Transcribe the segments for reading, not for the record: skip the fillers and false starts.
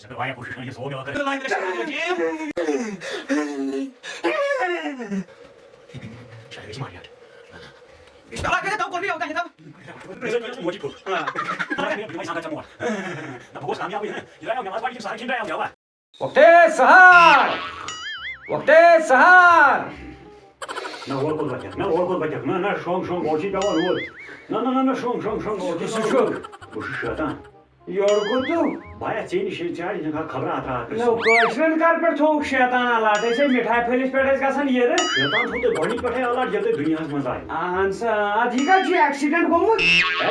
Давай я пушу, не слово. Давай, Şöyle var ya. İşte arkada tam koruyor kan tam. Rezil mochi pur. Mai sangat semua. Na bos kami apa ya? Jadi yang mas bagi saran kinda yang jawab. Waktu sahar. Waktu sahar. Na orkul bacak. Na orkul bacak. Na şong mochi jawab olur. Na şong mochi. Bu şu şeytan. Yorgundu. Baya seni şey çağır ya खबर आता है. No question कर पर थोक शैतान आलाटे से मिठाई Felis पेटेस गसन ये रे. शैतान होते बड़ी पठे आलाट जते दुनिया में जाए. आंसा अधिका जी एक्सीडेंट गोमुत.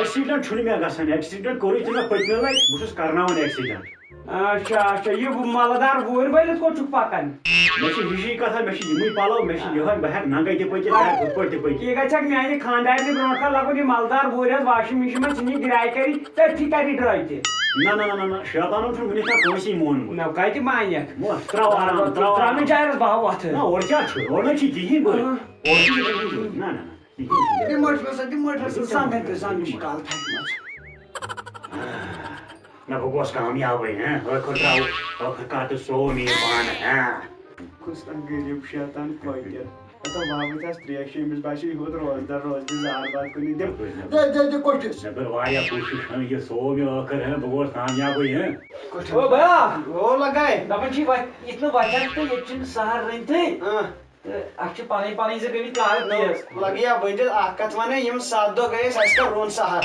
एक्सीडेंट छुनी में गसन एक्सीडेंट कोरी तना पटनलाई बुसुस करनावन एक्सीडेंट. अच्छा ये मालदार वोर बैलस को चुप पाकन. मेशी हिशी कथा मेशी यमी पालो मेशी यहन बहक नंगाई ते पके बहक ऊपर ते पके. ये गचक म्याने खानदार ने ब्रोका लागो ये मालदार वोरस वाशिंग मशीन में चिनी गिराई करी ते ठीक करी ड्राइते. ना शैतानों से मुझे क्या कोई मोन ना काय ते मान्या वो त्राव आराम त्राव में जायरस बाह वाथ ना और क्या छ और ना छी दी बोल और छी ना ये मोटर से सांग काल था ना बगोस कामयाब है हैं और को त्राव और का तो सो मी पान है कुछ गरीब शैतान कोई के तो बाबू था स्ट्रेश में बाशी होत रोज जार बात को नहीं दे कोशिश नबर वाया कोशिश है ये सो में कर है बगोस कामयाब है ओ भैया वो लगाए दबन छी भाई इतना बच्चा तो ये चिन सहार रंते हां अच्छे पानी से कभी काल लगिया बंजल आकत माने यम सात दो गए सस्ता रोन सहार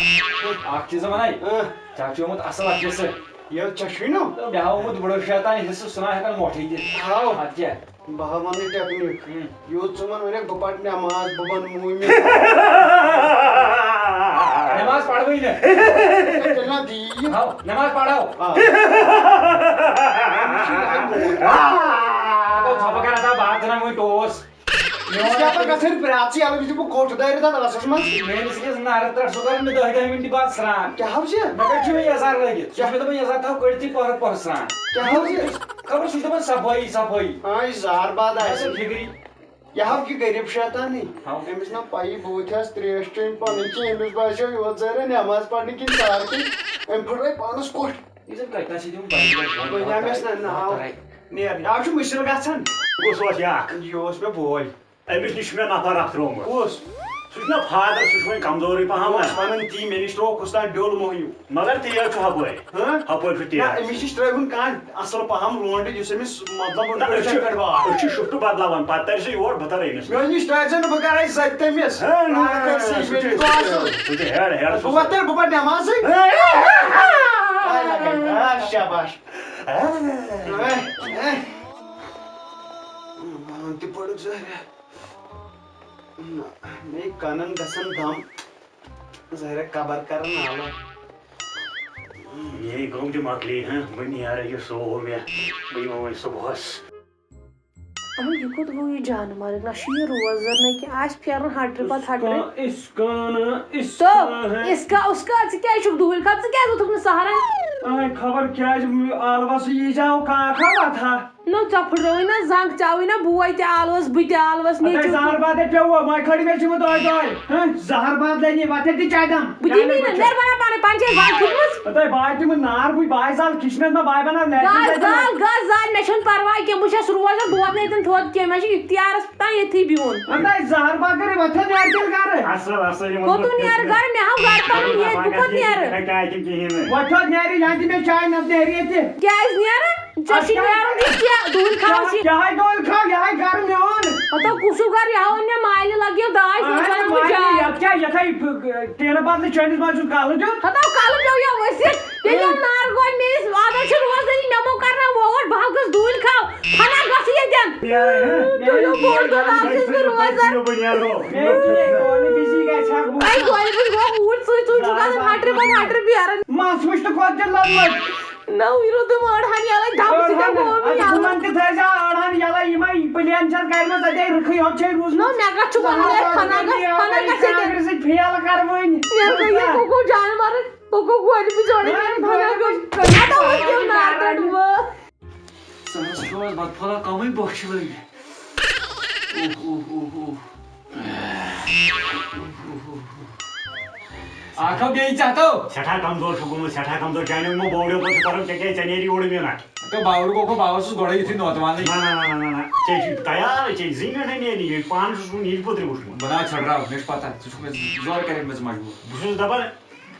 आक चीज माने चाचू मत असल अच्छे से ये चश्विनो बेहाव मत बड़ो शैतान हिस्सा सुना है कल मोठी दे हां अच्छा बहामानी टेक्निक यो चमन मैंने बपट नमाज बबन मुंह में नमाज पढ़ गई ने चलना दी हां नमाज पढ़ाओ तो छपका था बात जना कोई टोस इसके पर कसर प्राची आलो बिजु कोट दायरे था लसस मन मैं इसके नार तर सुगर में 10 मिनट बाद सरा क्या हो जे मैं कछु में हजार लगे क्या में तो मैं हजार था कोई पर सरा क्या हो जे खबर सुनते बस सफाई हां इस जार बाद आए से फिगरी यहाँ की गरीब शैतान नहीं एमिस ना पाई बोथ्यास त्रेश टाइम पानी की एमिस बाजो यो जरे नमाज पढ़ने की सार की एम फुराई पानस कोट इसे कहता छी तुम बाई एमिस ना नेर आप छु मिश्र गछन गोस याक योस में बोय एमिस निश में नफर अखरोम गोस सुना फादर सुन कमजोरी पहाम पनन टी मिनिस्टर कुस्ता डोल मोहियो मगर तेल छु हपोय हां हपोय फिटे ना एमिस स्ट्राइगुन कान असल पहाम रोंड जिसमें मतलब अच्छी शिफ्ट बदलावन पत्तर से और बता रही है मैं नहीं स्ट्राइजन बगाई सकते मिस हां तुझे हेड बुबतर बुबत नमाज शाबाश भांति पड़ जाए नहीं कानन गसन धाम जहरे कबर करन आलो ये गांव जो मकली हैं बनी यार ये सो में बई वो सुबह अरे ये को तो ये जान मारे ना शीर वजर नहीं कि आज फेर हट पत हट इसका उसका क्या शुभ दूर कब से क्या दो तुमने सहारा खबर क्या आलवा से ये जाओ कहां खबर था नो चफड़ोई ना जंग चावी ना बुआई ते आलवस बिते आलवस नी जहर बात पेव माय खड़ी में छिम दोय हैं जहर बात लेनी बाते ती चायदम बुदी भी ना नेर बना पाने पांचे बात खुदमस अतै बाय तुम नार बुई बाय साल किस्मत में बाय बना नेट गाल नेशन परवाय के मुझे शुरुआत दोत ने तन थोत के मैं इख्तियार ता ये थी बिवन अतै जहर बात करे बथे नेर के कर असल को तू नेर घर में हम घर पर ये दुपत नेर क्या की है वथो नेरी यांती में चाय न नेरी थे क्या इस नेर चशी नेर क्या दूल खाओ सी क्या है दूल खाओ यहाँ घर में ऑन तो कुसु घर यहाँ ने माइल लगे दाई क्या यथाई तेरा बात ने चाइनीज बाजू कालो जो हता कालो जो या वैसे ये नार गोन में आधा छ रोज नहीं नमो करना वो और भागस दूल खाओ खाना गसी ये जन तो यो बोल दो आप से रोज कोनी बिजी का छाक आई गोल बस वो उठ सुई जुगा हाटर भी आ रहा मास मुष्ट को जल लग ना विरोध अडहान याला धाप सिका बोल याला ते थाजा अडहान याला इमा प्लेन चल गाय में सदै रखै हो छै रोज नो मेगा छु बने खाना का से फेल कर वनी ये को जान मार को गोल भी जोड़े खाना का खाना तो क्यों ना तड़वा समझ रोज बात फला कमै बख्श वई आखो बे चाहतो सेठा कमजोर छु गुमु सेठा कमजोर जाने मो बोड्यो पछि करम के चनेरी ओड मेना तो बावड़ को बावसुस गडै इथि नतमान ना चेची तयार चेची जिंगा नहीं नहीं पान सु नील पोत्री बुसु बना छड़ रहा नेक्स्ट पता तुझको जोर करे मज मजबूर बुसु दबर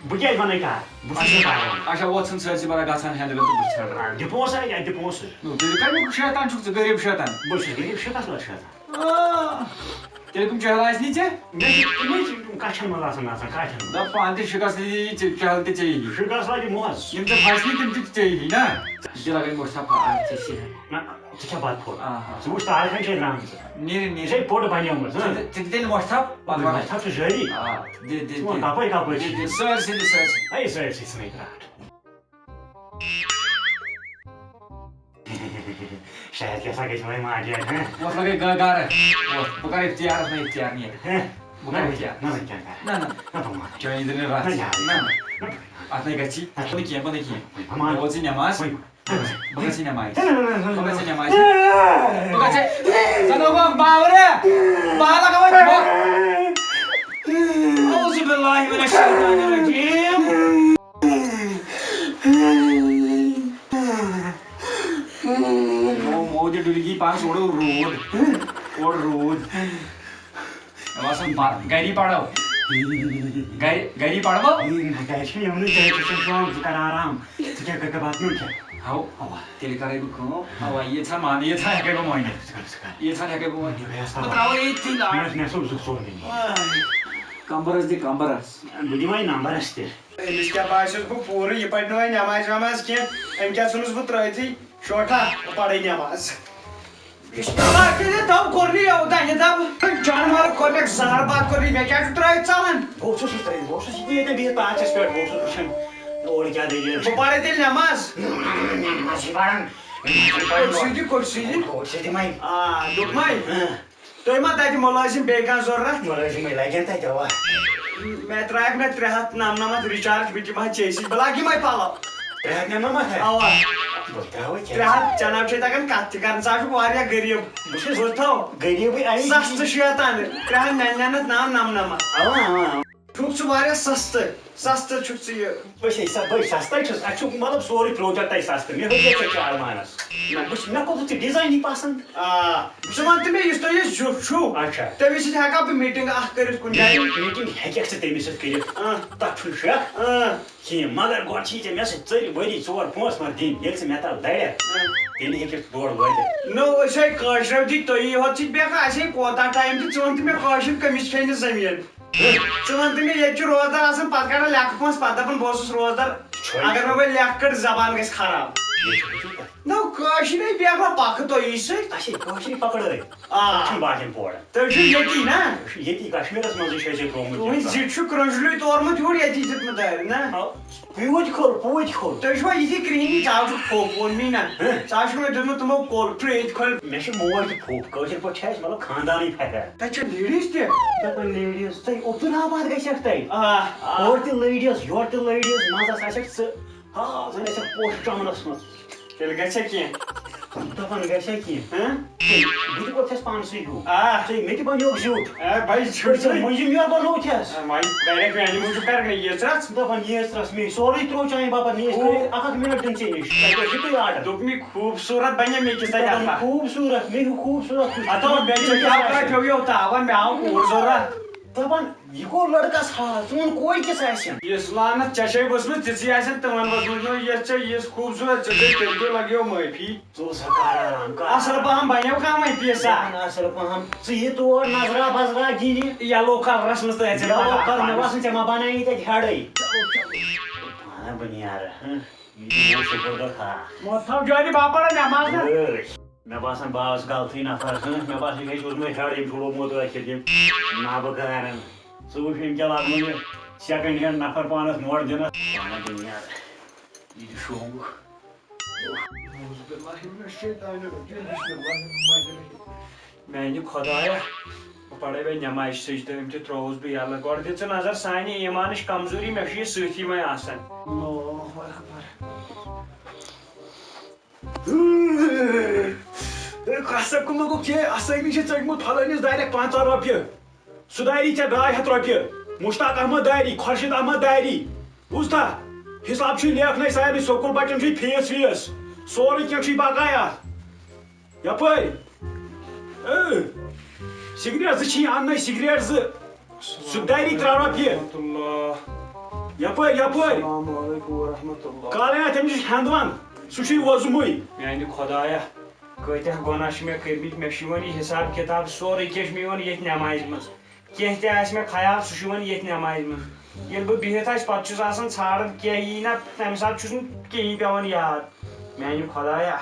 बुझाइ बनै का बुसु का अच्छा वॉटसन सर्च बरा गासान हैंडल तो छड़ रहा डिपोस है डिपोस नो तेरे का को शैतान छु गरीब शैतान बुसु गरीब शका ला शका तेरे कुम चहलास नीचे मैं काछन मला सना सा काछन द पांति शिकास नी चहलते चाहिए शका सा मोस यम तो फासली तुम चाहिए ना जरा के मोस्ता पा अच्छे ना क्या बात हो हां सुबह स्टार है के नाम नी से पोट बनिया मस तेन मोस्ता पा था तो जरी हां दे वो कापै कापै सर्च आई सर्च इस नहीं रहा शायद कैसा कि मैं मार दिया है वो लगे गार वो बकर इख्तियार नहीं है बुkan क्या ना क्या ना ना तो मार जो इधर रात ना आता गची apa nih वो sih nyamas bukan sih nyamai bukan sih nyamai bukan sih sana gua bawa bahala kawan Auzubillahi minasyaitonirrajim mau dia dulu pas udah road Awasan gairi padau gairi padau कैसे हमने जैसे संग कराराम क्या क्या बात नहीं क्या hau तेरे करे को awa ये था मान ये था है के मोइने ये था है के मोइने बताओ ये थी ला मैं सो नहीं कंबरस दे कंबरस बुद्धि में नंबर है Eles que abaixam com puro e pai não é mais que em que assuntos vou trazer shorta para ir mais. Bak ne tam korni ya udan ya tam Canım konek zar baat kori मैं क्या try चालन वो सो सुतरे वो सो ये तो 20-5 speed वो सो शन और क्या दे वो पारे दिल नमाज masih barang kursi mai duk mai तो इमा ताकि मोलाजिम बेकान जोरा mulai sih lagi ente jawa मैं ट्राई में 3 नाम रिचार्ज बिटी मा चेसी बलागी mai पाला Ternyata mama है awa बताओ क्या 3 चनाब छे तकन कत कर चाह वारिया गरीब बुझथौ गरीब आई सस्त शैतान 3 नन्नत नाम आवा Çok var sasta çok iyi. Şey sasta çöz. Çok मतलब sorry project ay sasta. Ne होते हैं क्या आरमानस? मैं को तो डिजाइन ही पसंद. Zaman tümü yüzdeyiz şu. अच्छा. Tabii siz haka bir meeting karız kunjay. Meeting hekek se temiz kıyıp. Tak şu. Ki मगर गोर चीज में से चली बड़ी चोर पोस मर दिन एक से Meta दाड़े. Beni hekek doğru böyle. No şey karşı dik to iyi hot çit beka şey kota time dik zaman tümü karşı kamış kendi zemin. Zaman tümü yeki rozlar asın patkara lakpons patapın bosus rozlar. Agar मैं वो लैक्कर जबान गस खराब ना काशी नहीं बेगा पाक तो इसे Aşi kaşını पकड़ Kim bakın bu arada. तो जो यकी ना Yeti Kaşmir'as mazı şey promo. वो जिट्छु क्रंजलु तौर में थोड़ी यकी जित में दार ना Puvut kol. तो जो ये क्रीमी चावल फोन में ना चावल में जो तुम कोल ट्रेड खोल Mə şey mor ki pop. Kaşır bu çay मतलब खानदानी फायदा. अच्छा लेडीज थे Tapın ladies tay oturamadı geçer tay. आ Orti ladies, yorti ladies mazı saçak. Ha, sen ese post camınasın. चल गए क्या Tapın geçer ki. हैं Bir de kotes pansı yok. आ Şey meti ban yok yok. भाई छोड़ Sen mujim yor ban otes. भाई direct मैंने मुझे कर गई ये सच Tapın yestras mi sorry troçayın baba niye istiyor? Akak minutun çeymiş. Tabii ki yaar. दुगनी खूबसूरत बने में किस तरह Tapın खूबसूरत, मेरी खूबसूरत. आता बेंच क्या कर क्यों ये होता है मैं आऊँ कोर्सोरा Tapın yiko लड़का सा, तुम कोई के साइसन. ये सुलाना चशे बसमें तिसी ऐसे तमन बसमें नो ये च ये खूबसूरत चशे तेरे लगे हो माफी तो सकाराम का. असल पर हम भाइयों का मैं पियसा Asal paham. Sih tu nazra bazra gini. Yellow का रस्म तो ऐसे Kalau kalau nawasin sama bana ini tadi hari. Mana benar? Ini mau sekolah kah? मोथम जोरी बापा ने नमाज ना मैं बासन बास गलती ना फर्क मैं बासन कहीं उसमें खड़े छोड़ो मोतो अच्छे दिन ना बकारण सुबह फिर क्या लाभ मुझे सेकंड हैंड नफर पानस मोड़ देना पाना दुनिया ये शो मैंने खुदाया पड़े वे नमाज सजदे हम त्रोस भी अल्लाह गोड़ दिस नजर सानी ईमान कमजोरी मे ये सही में आसन Kasap kumlu ki asayın işe çekmut halanız direkt 5 rupiye. Sudayri çe 200 rupiye. Mushtaq Ahmad Dhayari Khurshid Ahmad Dhayari बुझता हिसाब लेखन सारे स्कूल बच्चन फीस वीस सोरे क्या बकाया यपर सिगरेट अन्न सिगरेट सह दायरी 3 रॉपिये यपर काले तमिस हंदवन सह वोजमुई मेरे खुदाया कत्या गुनाह मे कर्मित मे हिसाब किताब सोरे क्या ये नमाज मज कह मे ख्याल सह ये नमाज मज ये बह बिहित पे ाड़न कह यी ना तम सात कहीं पेवान याद मेरे खुदाया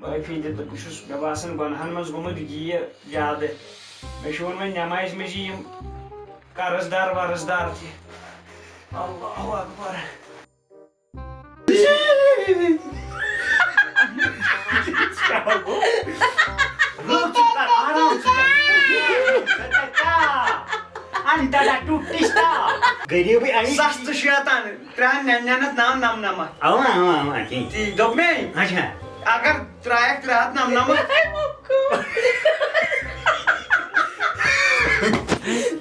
माफी दे तो मे बासान गुनहन मज गोमुत ये ज्यादा मे वो नमाज मज कर्जदार वर्जदार अल्लाहु अकबर गरीब सस्त शैतान 3 नाम नमनमत ती दोप मे अगर 3 नमनमत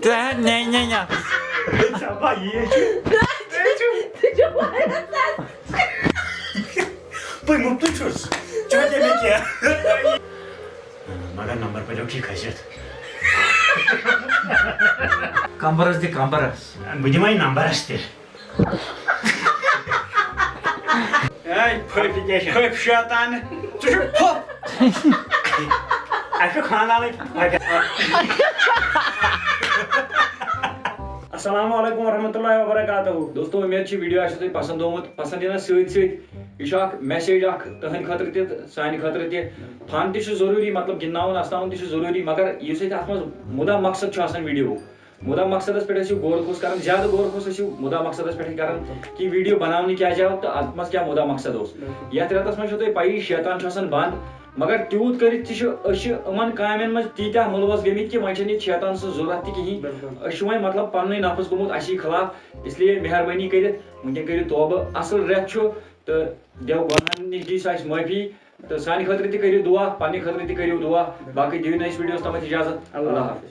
3 नहीं मगर नंबर पे ठीक खसियत कंबरस दे कंबरस बह दिमाई नंबरस ते फप शैतान खानदान अस्सलाम वालेकुम रहमतुल्लाहि व बरकातहू दोस्तों उम्मीद वीडियो आशु तुम पसंद होमुत पसंद यन सत मैसेज तुहंद खतर सान खतर फन तह जरूरी मतलब गिंदनावन अस्नावन तह जरूरी मगर इस मुदा मकसद वीडियो मुदा मकसदस पे गौर खोस कर ज्यादा गौर खोस मुदा मकसदस पे कर कि वीडियो बनाने क्या जाओ तो अत मज क्या मुदा मकसद ये रेतस मज तुम पी शैतान बंद मगर तूत कर कामन मज तीत्या मुलवस गमित कि वो शैतान सह जरूरत कहीं वो मतलब पन नफस गोमुत असी खिलाफ इसलिए मेहरबानी कर वनकन कर तौब असल रेत तो देव गुनहन नश दी माफी तो सान खतर तु दुआ पन्ने खतर तु दुआ बाकी दिव वीडियोस तम इजाजत अल्लाह हाफिज।